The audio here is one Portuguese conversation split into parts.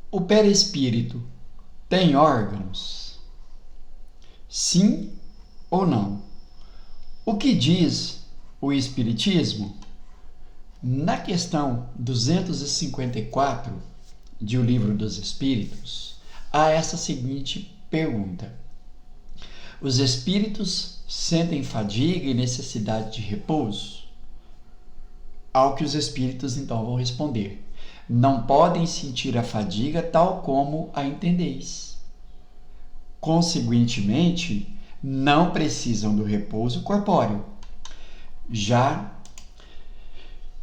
O perispírito tem órgãos? Sim ou não? O que diz o Espiritismo? Na questão 254 de O Livro dos Espíritos, há essa seguinte pergunta: os espíritos sentem fadiga e necessidade de repouso? Ao que os espíritos então vão responder: não podem sentir a fadiga tal como a entendeis. Consequentemente, não precisam do repouso corpóreo, já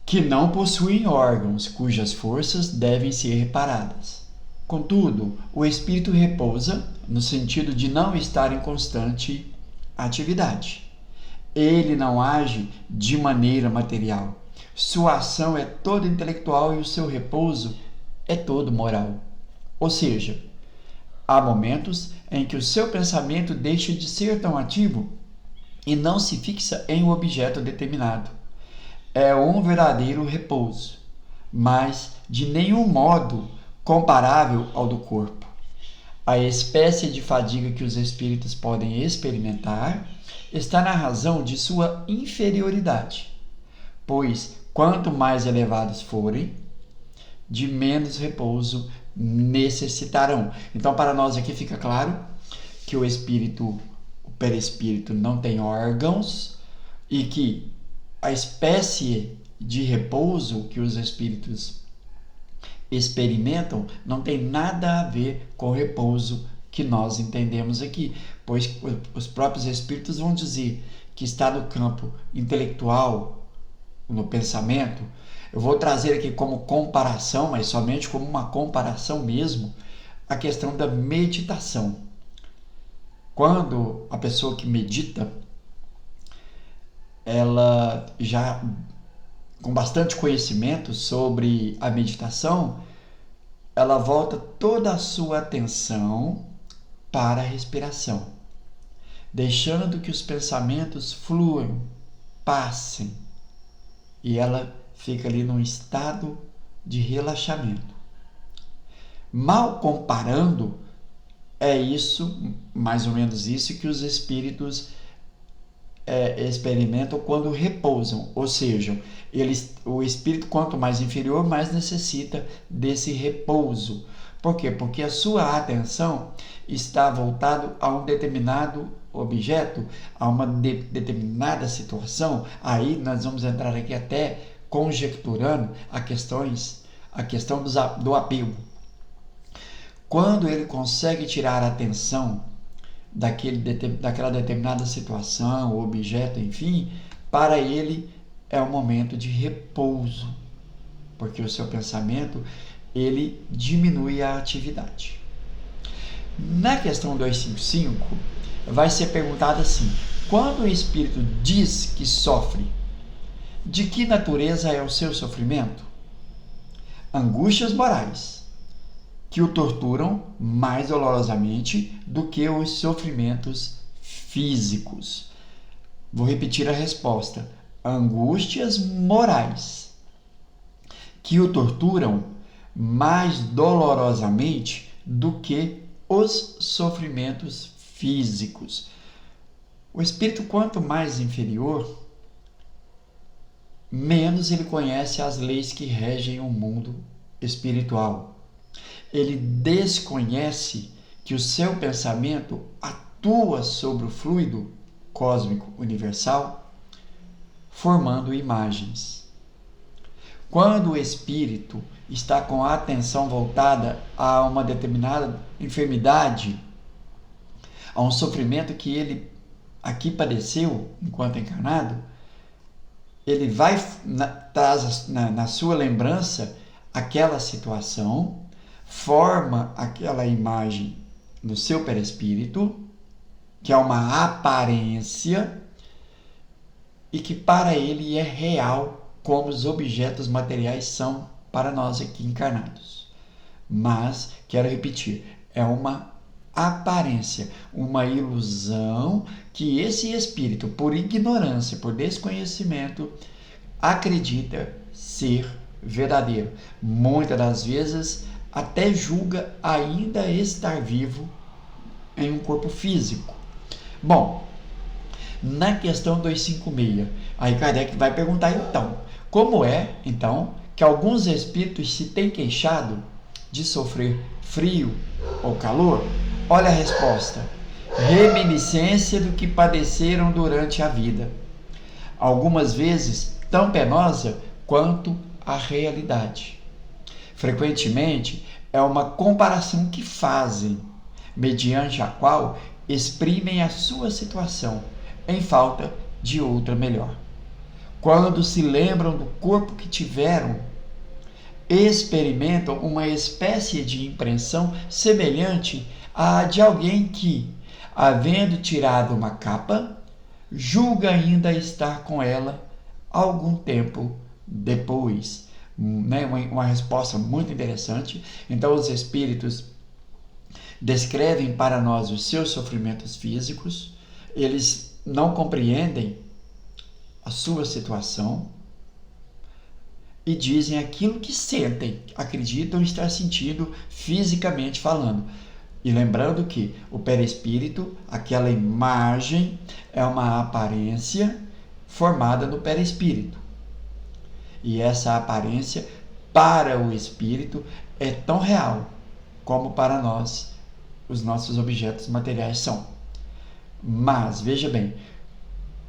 que não possuem órgãos cujas forças devem ser reparadas. Contudo, o espírito repousa no sentido de não estar em constante atividade. Ele não age de maneira material. Sua ação é toda intelectual e o seu repouso é todo moral. Ou seja, há momentos em que o seu pensamento deixa de ser tão ativo e não se fixa em um objeto determinado. É um verdadeiro repouso, mas de nenhum modo comparável ao do corpo. A espécie de fadiga que os espíritos podem experimentar está na razão de sua inferioridade, pois quanto mais elevados forem, de menos repouso necessitarão. Então, para nós aqui fica claro que o perispírito não tem órgãos e que a espécie de repouso que os espíritos experimentam não tem nada a ver com o repouso que nós entendemos aqui, pois os próprios espíritos vão dizer que está no campo intelectual, no pensamento. Eu vou trazer aqui como comparação, mas somente como uma comparação mesmo, a questão da meditação. Quando a pessoa que medita, ela já com bastante conhecimento sobre a meditação, ela volta toda a sua atenção para a respiração, deixando que os pensamentos fluam, passem, e ela fica ali num estado de relaxamento. Mal comparando, é isso, mais ou menos isso, que os espíritos experimentam quando repousam, ou seja, o espírito quanto mais inferior, mais necessita desse repouso. Por quê? Porque a sua atenção está voltada a um determinado objeto, a uma determinada situação. Aí nós vamos entrar aqui até conjecturando a questão do apego. Quando ele consegue tirar a atenção daquela determinada situação, objeto, enfim, para ele é um momento de repouso, porque o seu pensamento ele diminui a atividade. Na questão 255, vai ser perguntado assim: quando o espírito diz que sofre, de que natureza é o seu sofrimento? Angústias morais, que o torturam mais dolorosamente do que os sofrimentos físicos. Vou repetir a resposta: angústias morais, que o torturam mais dolorosamente do que os sofrimentos físicos. O espírito, quanto mais inferior, menos ele conhece as leis que regem o mundo espiritual. Ele desconhece que o seu pensamento atua sobre o fluido cósmico universal, formando imagens. Quando o espírito está com a atenção voltada a uma determinada enfermidade, a um sofrimento que ele aqui padeceu enquanto encarnado, ele traz na sua lembrança aquela situação, forma aquela imagem no seu perispírito, que é uma aparência e que para ele é real, como os objetos materiais são para nós aqui encarnados. Mas, quero repetir, é uma aparência, uma ilusão que esse espírito, por ignorância, por desconhecimento, acredita ser verdadeiro. Muitas das vezes até julga ainda estar vivo em um corpo físico. Bom, na questão 256, aí Kardec vai perguntar então, como é, então, que alguns espíritos se têm queixado de sofrer frio ou calor? Olha a resposta. Reminiscência do que padeceram durante a vida, algumas vezes tão penosa quanto a realidade. Frequentemente, é uma comparação que fazem, mediante a qual exprimem a sua situação, em falta de outra melhor. Quando se lembram do corpo que tiveram, experimentam uma espécie de impressão semelhante à de alguém que, havendo tirado uma capa, julga ainda estar com ela algum tempo depois. Uma resposta muito interessante. Então, os espíritos descrevem para nós os seus sofrimentos físicos, eles não compreendem a sua situação e dizem aquilo que sentem, acreditam estar sentindo fisicamente falando. E lembrando que o perispírito, aquela imagem, é uma aparência formada no perispírito. E essa aparência, para o espírito, é tão real como para nós os nossos objetos materiais são. Mas, veja bem,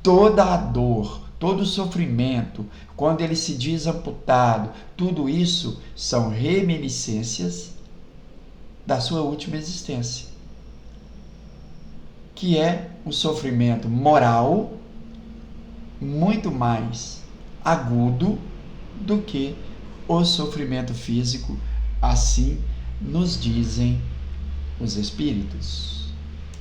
toda a dor, todo o sofrimento, quando ele se diz amputado, tudo isso são reminiscências da sua última existência, que é um sofrimento moral muito mais agudo do que o sofrimento físico, assim nos dizem os espíritos.